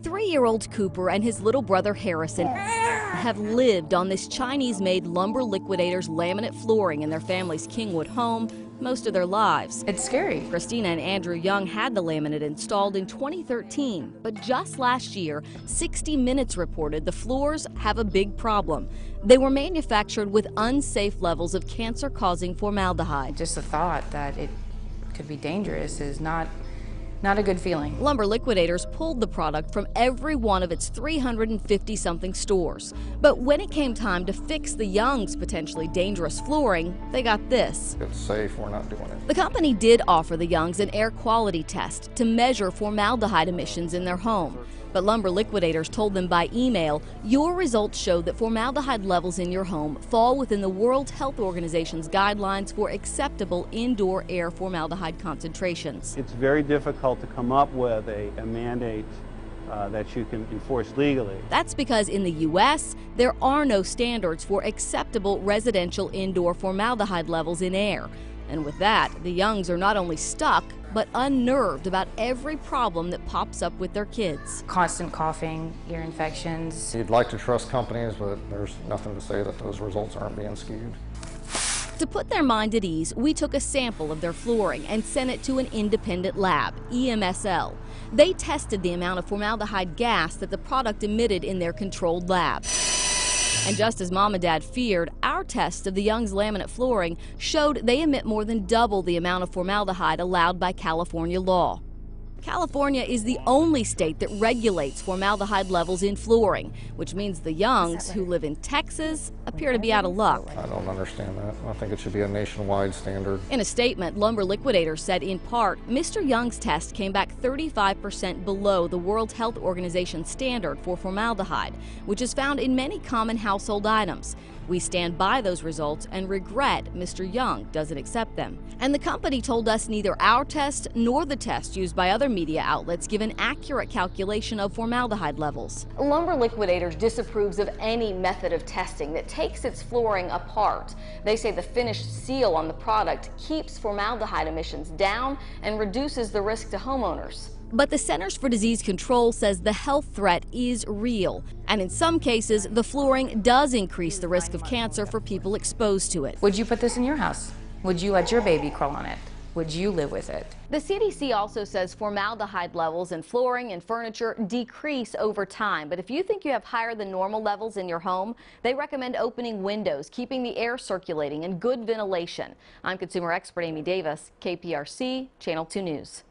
3-year-old Cooper and his little brother Harrison have lived on this Chinese-made Lumber Liquidators laminate flooring in their family's Kingwood home most of their lives. It's scary. Christina and Andrew Young had the laminate installed in 2013, but just last year, 60 Minutes reported the floors have a big problem. They were manufactured with unsafe levels of cancer-causing formaldehyde. Just the thought that it could be dangerous is not a good feeling. Lumber Liquidators pulled the product from every one of its 350-something stores. But when it came time to fix the Young's potentially dangerous flooring, they got this. It's safe, we're not doing it. The company did offer the Youngs an air quality test to measure formaldehyde emissions in their home. But Lumber Liquidators told them by email, your results showed that formaldehyde levels in your home fall within the World Health Organization's guidelines for acceptable indoor air formaldehyde concentrations. It's very difficult to come up with a mandate that you can enforce legally. That's because in the U.S., there are no standards for acceptable residential indoor formaldehyde levels in air. And with that, the Youngs are not only stuck, but unnerved about every problem that pops up with their kids. Constant coughing, ear infections. You'd like to trust companies, but there's nothing to say that those results aren't being skewed. To put their mind at ease, we took a sample of their flooring and sent it to an independent lab, EMSL. They tested the amount of formaldehyde gas that the product emitted in their controlled lab. And just as Mom and Dad feared, our test of the Young's laminate flooring showed they emit more than double the amount of formaldehyde allowed by California law. California is the only state that regulates formaldehyde levels in flooring, which means the Youngs, who live in Texas, appear to be out of luck. I don't understand that. I think it should be a nationwide standard. In a statement, Lumber Liquidators said in part, Mr. Young's test came back 35% below the World Health Organization standard for formaldehyde, which is found in many common household items. We stand by those results and regret Mr. Young doesn't accept them. And the company told us neither our test nor the test used by other media outlets give an accurate calculation of formaldehyde levels. Lumber Liquidators disapproves of any method of testing that takes its flooring apart. They say the finished seal on the product keeps formaldehyde emissions down and reduces the risk to homeowners. But the Centers for Disease Control says the health threat is real, and in some cases, the flooring does increase the risk of cancer for people exposed to it. Would you put this in your house? Would you let your baby crawl on it? Would you live with it? The CDC also says formaldehyde levels in flooring and furniture decrease over time. But if you think you have higher than normal levels in your home, they recommend opening windows, keeping the air circulating, and good ventilation. I'm consumer expert Amy Davis, KPRC, Channel 2 News.